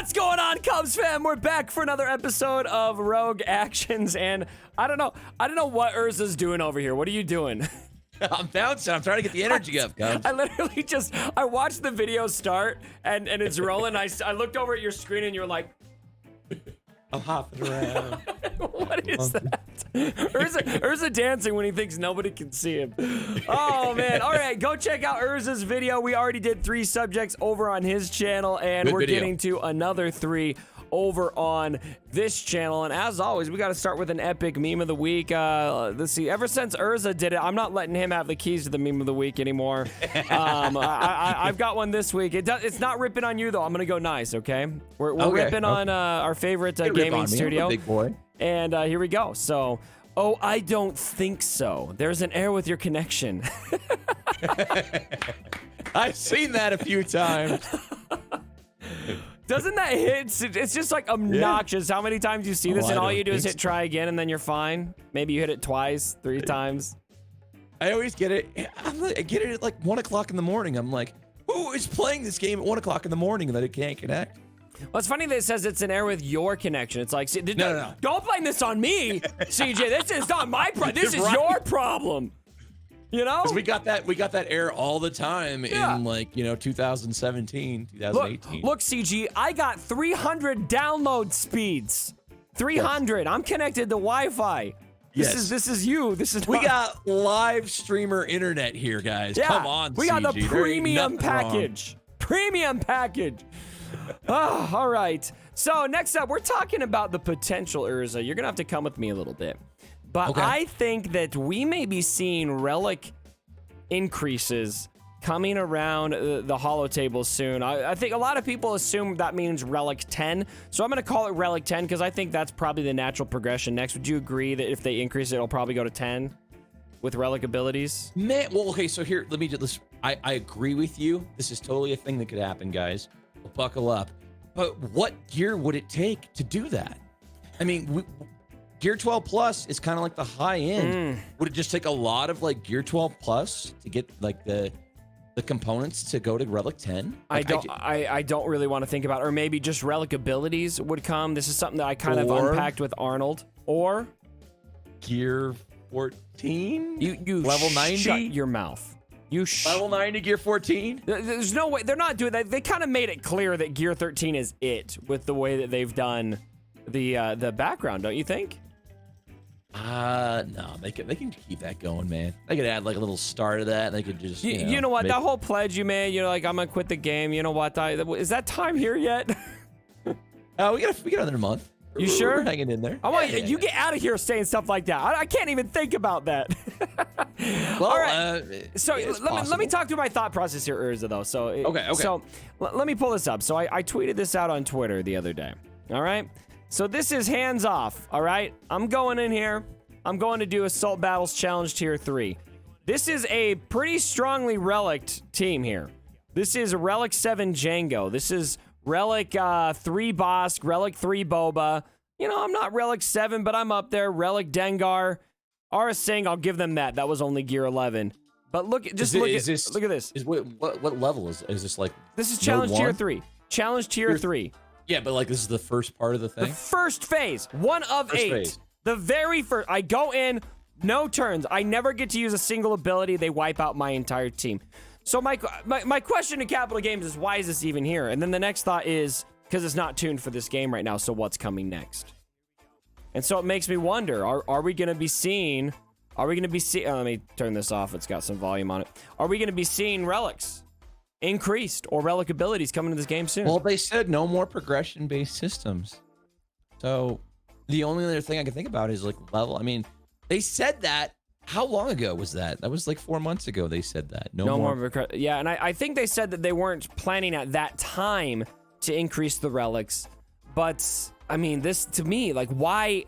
What's going on, Cubs fam? We're back for another episode of Rogue Actions, and I don't know what Urza's doing over here. What are you doing? I'm bouncing. I'm trying to get the energy up, Cubs. I literally I watched the video start, and it's rolling. I looked over at your screen, and you're like, I'm hopping around. what is that? Urza dancing when he thinks nobody can see him. Oh, man. All right, go check out Urza's video. We already did 3 subjects over on his channel, and we're getting to another 3 over on this channel. And as always, we got to start with an epic meme of the week. Let's see. Ever since Urza did it, I'm not letting him have the keys to the meme of the week anymore. I've got one this week. It's not ripping on you, though. I'm going to go nice, okay? We're ripping on our favorite gaming studio. Big boy. And here we go. So, oh, I don't think so. There's an error with your connection. I've seen that a few times. Doesn't that hit? It's just like obnoxious how many times you see this, and all you do is hit try again, and then you're fine. Maybe you hit it twice, 3 times. I always get it. I get it at like 1 o'clock in the morning. I'm like, who is playing this game at 1 o'clock in the morning that it can't connect? Well, it's funny that it says it's an error with your connection. It's like, no. Don't blame this on me, CJ. This is not my problem. This is your problem. You know? 'Cause we got that error all the time in like, 2017, 2018. Look, CG, I got 300 download speeds. 300. Yes. I'm connected to Wi-Fi. This is you. We got live streamer internet here, guys. Yeah, come on, we CG. got the premium package. Premium package. Oh, all right. So next up, we're talking about the potential Urza. You're gonna have to come with me a little bit, but I think that we may be seeing Relic increases coming around the holo tables soon. I think a lot of people assume that means Relic 10, so I'm gonna call it Relic 10 because I think that's probably the natural progression next. Would you agree that if they increase it, it'll probably go to 10 with Relic abilities? Man, well, okay. So here, let me do this. I agree with you. This is totally a thing that could happen, guys. Buckle up. But what gear would it take to do that? I mean, Gear 12 Plus is kind of like the high end. Would it just take a lot of like Gear 12 Plus to get like the components to go to Relic 10? Like, I don't really want to think about it. Or maybe just Relic abilities would come. This is something that I kind of unpacked with Arnold. Or Gear 14? You level 90? Shut your mouth. Level 90 Gear 14? There's no way. They're not doing that. They kind of made it clear that Gear 13 is it with the way that they've done the background, don't you think? No, they can keep that going, man. They could add like a little star to that. They could just you know what, that whole pledge you made, like I'm gonna quit the game. You know what? Is that time here yet? We got another month. You sure? We're hanging in there. I want you get out of here saying stuff like that. I can't even think about that. Well, all right. So let me talk through my thought process here, Urza, though. So okay. So let me pull this up. So I tweeted this out on Twitter the other day. All right. So this is hands off. All right. I'm going in here. I'm going to do Assault Battles Challenge Tier 3. This is a pretty strongly Relic team here. This is Relic 7 Django. This is Relic 3 Bosk, Relic 3 Boba. I'm not Relic 7, but I'm up there. Relic Dengar. Aura Singh, I'll give them that. That was only Gear 11. But look at this. Look at this. What level is this like? This is Challenge Tier 3. Challenge Tier 3. Yeah, but like this is the first part of the thing? The first phase. 1 of 8. Phase. The very first. I go in, no turns. I never get to use a single ability. They wipe out my entire team. So my question to Capital Games is, why is this even here? And then the next thought is, because it's not tuned for this game right now, so what's coming next? And so it makes me wonder, are we going to be seeing... let me turn this off. It's got some volume on it. Are we going to be seeing relics increased or relic abilities coming to this game soon? Well, they said no more progression-based systems. So the only other thing I can think about is like level. I mean, they said that. How long ago was that? That was like 4 months ago they said that. No more. Yeah, and I think they said that they weren't planning at that time to increase the relics. But, I mean, this, to me, like, why,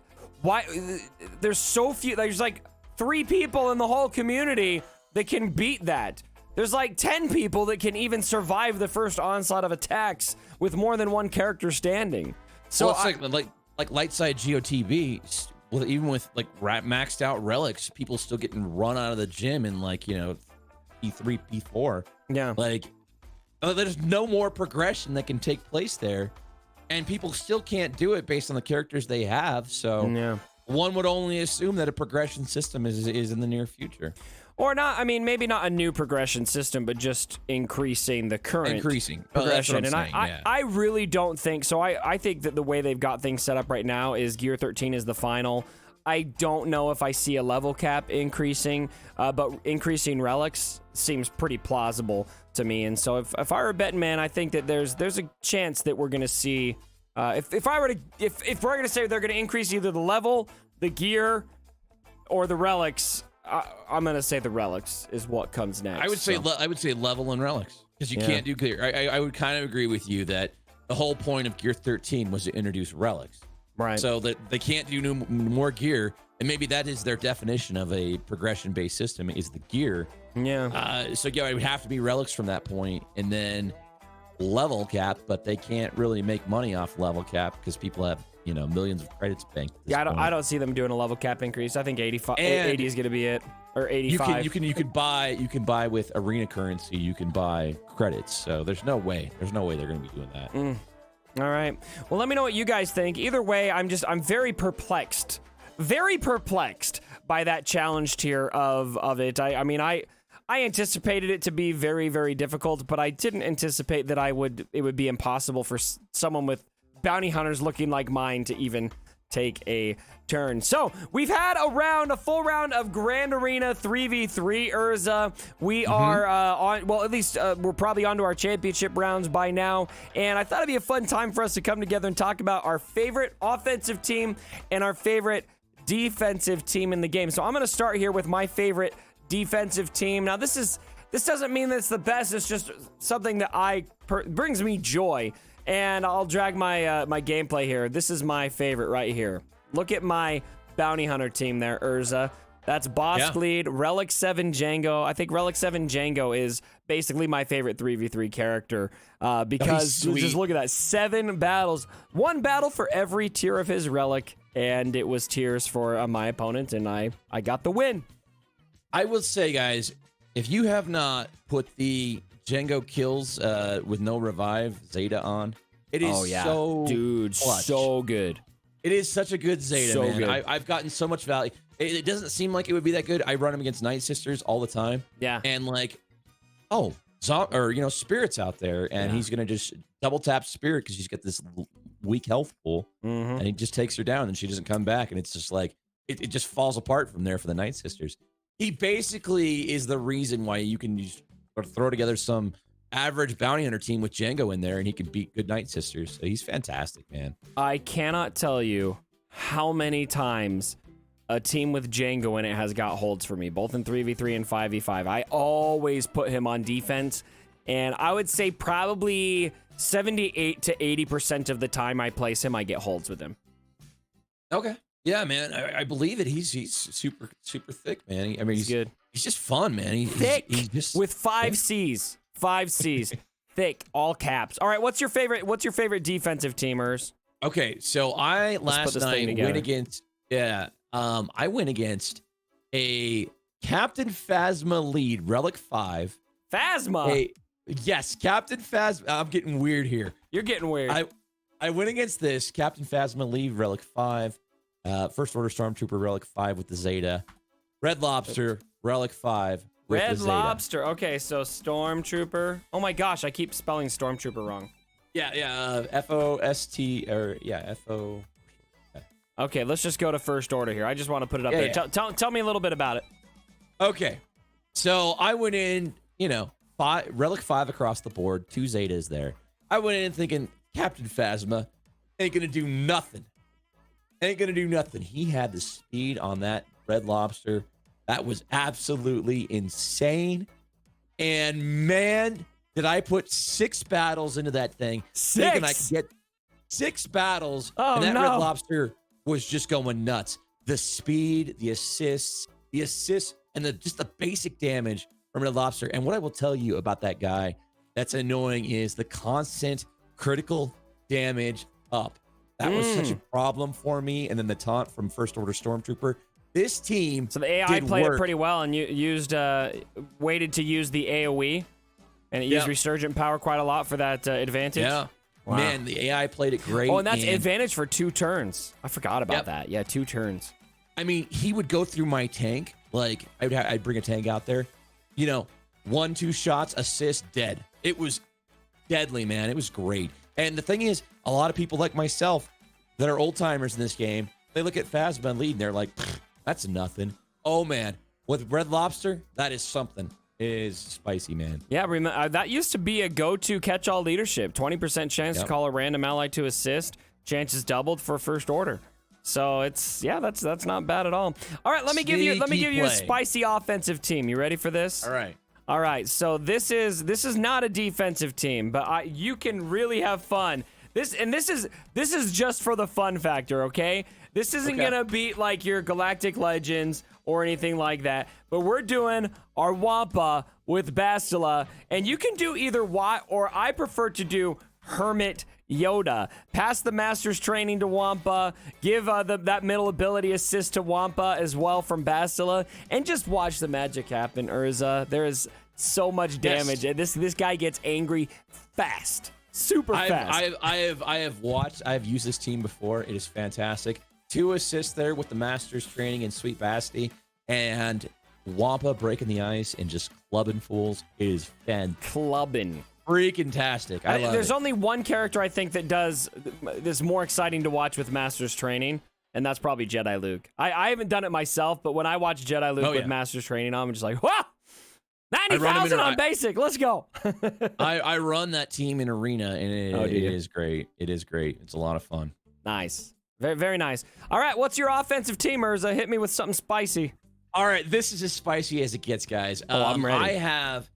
there's so few, there's like 3 people in the whole community that can beat that. There's like 10 people that can even survive the first onslaught of attacks with more than 1 character standing. So well, it's like light side GOTB, well, even with like maxed out relics, people still getting run out of the gym in like, P3, P4. Yeah. Like, there's no more progression that can take place there. and people still can't do it based on the characters they have. So yeah. one would only assume that a progression system is in the near future. Or not, I mean, maybe not a new progression system, but just increasing the current progression. That's what I'm and saying, I really don't think so. I think that the way they've got things set up right now is Gear 13 is the final. I don't know if I see a level cap increasing, but increasing relics seems pretty plausible to me. And so if I were a betting man, I think that there's a chance that we're gonna see. If we're gonna say they're gonna increase either the level, the gear, or the relics. I'm gonna say the relics is what comes next. I would say level and relics, because you can't do gear. I would kind of agree with you that the whole point of Gear 13 was to introduce relics, right? So that they can't do more gear, and maybe that is their definition of a progression-based system is the gear. Yeah. So it would have to be relics from that point, and then level cap, but they can't really make money off level cap because people have millions of credits banked. Yeah, I don't see them doing a level cap increase. I think 80 is going to be it, or 85. You can buy with arena currency. You can buy credits. So there's no way they're going to be doing that. All right. Well, let me know what you guys think. Either way, I'm very perplexed by that challenge tier of it. I mean, I anticipated it to be very, very difficult, but I didn't anticipate that it would be impossible for someone with bounty hunters looking like mine to even take a turn. So we've had a full round of Grand Arena 3v3 Urza. We are at least we're probably onto our championship rounds by now, and I thought it'd be a fun time for us to come together and talk about our favorite offensive team and our favorite defensive team in the game. So I'm going to start here with my favorite defensive team. Now this doesn't mean that it's the best. It's just something that brings me joy. And I'll drag my my gameplay here. This is my favorite right here. Look at my bounty hunter team there, Urza. That's Boss Lead, Relic 7 Django. I think Relic 7 Django is basically my favorite 3v3 character because just look at that. 7 battles. 1 battle for every tier of his Relic, and it was tiers for my opponent, and I got the win. I will say, guys, if you have not put the Django kills with no revive Zeta on, it is so clutch. So good. It is such a good Zeta, so man. Good. I've gotten so much value. It doesn't seem like it would be that good. I run him against Night Sisters all the time. Yeah. And Spirit's out there, and he's gonna just double tap Spirit because she's got this weak health pool, and he just takes her down, and she doesn't come back, and it's just like it just falls apart from there for the Night Sisters. He basically is the reason why you can just throw together some average bounty hunter team with Django in there, and he can beat good Night Sisters. So he's fantastic, man. I cannot tell you how many times a team with Django in it has got holds for me, both in 3v3 and 5v5. I always put him on defense, and I would say probably 78 to 80% of the time I place him, I get holds with him. Okay. Yeah, man, I believe it. He's super thick, man. I mean, he's good. He's just fun, man. He's just with 5 C's. 5 C's. Thick, all caps. All right, what's your favorite defensive teamers? Okay, so I last night went against I went against a Captain Phasma lead Relic 5. Phasma. Yes, Captain Phasma. I'm getting weird here. You're getting weird. I went against this Captain Phasma lead Relic 5. First Order Stormtrooper Relic 5 with the Zeta. Red Lobster Relic 5 with the Zeta. Red Lobster. Okay, so Stormtrooper. Oh my gosh, I keep spelling Stormtrooper wrong. Yeah. F-O-S-T or F-O. Okay, let's just go to First Order here. I just want to put it up there. Yeah. Tell me a little bit about it. Okay, so I went in, Relic 5 across the board, 2 Zetas there. I went in thinking Captain Phasma ain't gonna do nothing. He had the speed on that Red Lobster. That was absolutely insane. And man, did I put 6 battles into that thing. 6? Thinking I could get 6 battles. Oh, and that no. Red Lobster was just going nuts. The speed, the assists, and just the basic damage from Red Lobster. And what I will tell you about that guy that's annoying is the constant critical damage up. That was such a problem for me. And then the taunt from First Order Stormtrooper. This team. So the AI played it pretty well and waited to use the AoE. And it used Resurgent Power quite a lot for that advantage. Yeah. Wow. Man, the AI played it great. Oh, and that's advantage for 2 turns. I forgot about that. Yeah, 2 turns. I mean, he would go through my tank. Like, I'd bring a tank out there. 1, 2 shots, assist, dead. It was deadly, man. It was great. And the thing is, a lot of people like myself that are old timers in this game, they look at Phasma lead and they're like, that's nothing. Oh, man. With Red Lobster, that is something. It is spicy, man. Yeah, remember that used to be a go-to catch-all leadership. 20% chance to call a random ally to assist. Chances doubled for first order. So that's not bad at all. All right, let me give you a spicy offensive team. You ready for this? All right. So this is not a defensive team, but you can really have fun. This is just for the fun factor, okay? This isn't gonna beat like your Galactic Legends or anything like that. But we're doing our Wampa with Bastila, and you can do either Watt or I prefer to do Hermit Yoda. Pass the Master's Training to Wampa, give that middle ability assist to Wampa as well from Bastila, and just watch the magic happen, Urza. There is so much damage, and this guy gets angry fast. Super fast. I've used this team before. It is fantastic. 2 assists there with the Master's Training and Sweet Basti, and Wampa breaking the ice and just clubbing fools. It is clubbing. Freaking-tastic. I love There's it. only one character I think that does this more exciting to watch with Master's Training, and that's probably Jedi Luke. I haven't done it myself, but when I watch Jedi Luke with Master's Training, I'm just like, whoa! 90,000 on basic. Let's go. I run that team in arena, and it is great. It is great. It's a lot of fun. Nice. Very, very nice. All right, what's your offensive team, Urza? Hit me with something spicy. All right, this is as spicy as it gets, guys. I'm ready. I have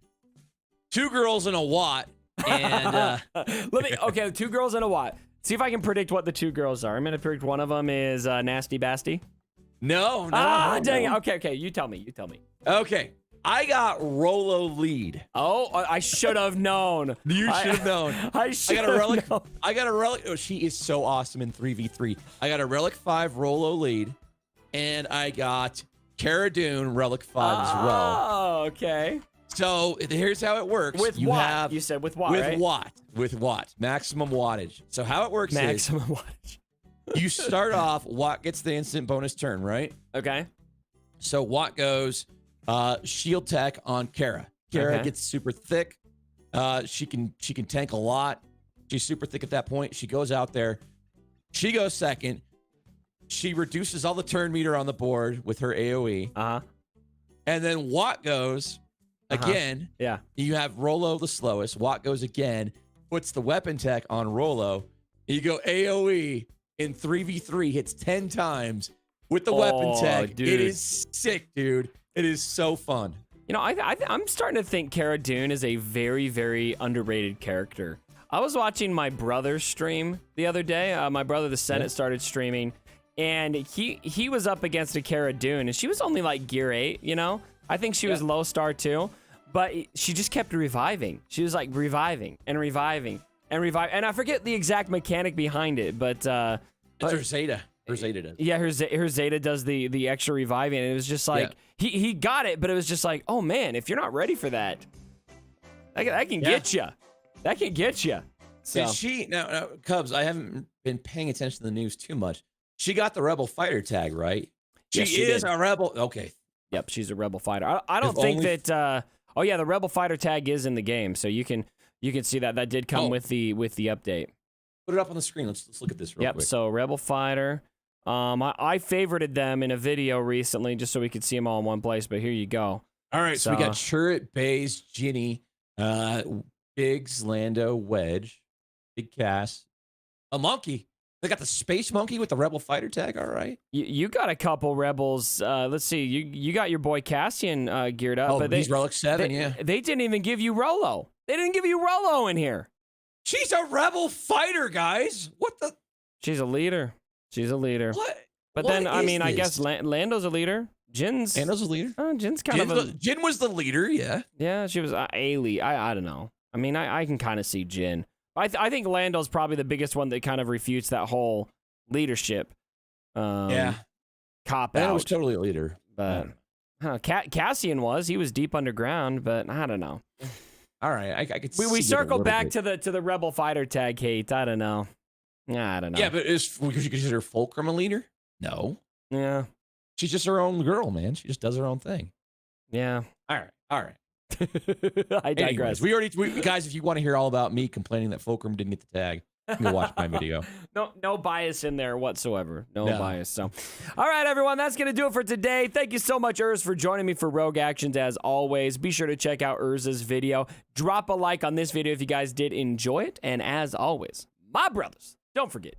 2 girls and a Watt, and okay, 2 girls and a Watt. See if I can predict what the 2 girls are. I'm gonna predict one of them is Nasty Basti. No. Dang it. Okay, you tell me. Okay. I got Rolo lead. Oh, I should have known. You should have known. I got a Relic. I got a Relic. Oh, she is so awesome in 3v3. I got a Relic 5 Rolo lead, and I got Cara Dune Relic 5 as well. Oh, okay. So here's how it works. With Watt. You said with Watt, right? With Watt. Maximum wattage. So how it works maximum wattage. You start off, Watt gets the instant bonus turn, right? Okay. So Watt goes shield tech on Cara. Cara gets super thick. She can tank a lot. She's super thick at that point. She goes out there. She goes second. She reduces all the turn meter on the board with her AoE. And then Watt goes again. Yeah. You have Rolo the slowest. Watt goes again, puts the weapon tech on Rolo. You go AoE in 3v3, hits 10 times with the weapon tech. Dude. It is sick, dude. It is so fun. You know, I'm starting to think Cara Dune is a very, very underrated character. I was watching my brother's stream the other day. My brother, the Senate, started streaming, and he was up against a Cara Dune, and she was only like gear 8, you know? I think she was low star too, but she just kept reviving. She was like reviving and reviving and reviving. And I forget the exact mechanic behind it, but... it's her Zeta. Her Zeta does. Yeah, her Zeta does the extra reviving, and it was just like... He got it, but it was just like, oh man, if you're not ready for that, that can get you. That can get you. So now, Cubs, I haven't been paying attention to the news too much. She got the Rebel Fighter tag, right? She is a Rebel. Okay. Yep, she's a Rebel Fighter. I don't think that. Oh yeah, the Rebel Fighter tag is in the game, so you can see that did come with the update. Put it up on the screen. Let's look at this real quick. So Rebel Fighter. I favorited them in a video recently just so we could see them all in one place, but here you go. All right, so we got Chirrut, Baze, Ginny, Biggs, Lando, Wedge, Big Cass, a monkey. They got the space monkey with the Rebel Fighter tag. All right, you got a couple Rebels. Let's see, you got your boy Cassian geared up. But he's Relic 7. They didn't even give you Rolo. They didn't give you Rolo in here. She's a Rebel Fighter, guys. What the? She's a leader. She's a leader. What? But then, I mean, I guess Lando's a leader. Lando's a leader? Jin's kind of a... Jin was the leader, yeah. Yeah, she was a lead. I don't know. I mean, I can kind of see Jin. I think Lando's probably the biggest one that kind of refutes that whole leadership cop-out. Lando was totally a leader. But Cassian was. He was deep underground, but I don't know. All right, I could see We it a circled little back bit. to the Rebel Fighter tag hate. I don't know. I don't know. Yeah, but would you consider Fulcrum a leader? No. Yeah. She's just her own girl, man. She just does her own thing. Yeah. All right. I digress. Anyways, guys, if you want to hear all about me complaining that Fulcrum didn't get the tag, you can watch my video. No bias in there whatsoever. No bias. So, all right, everyone, that's going to do it for today. Thank you so much, Urz, for joining me for Rogue Actions as always. Be sure to check out Urz's video. Drop a like on this video if you guys did enjoy it. And as always, my brothers, don't forget,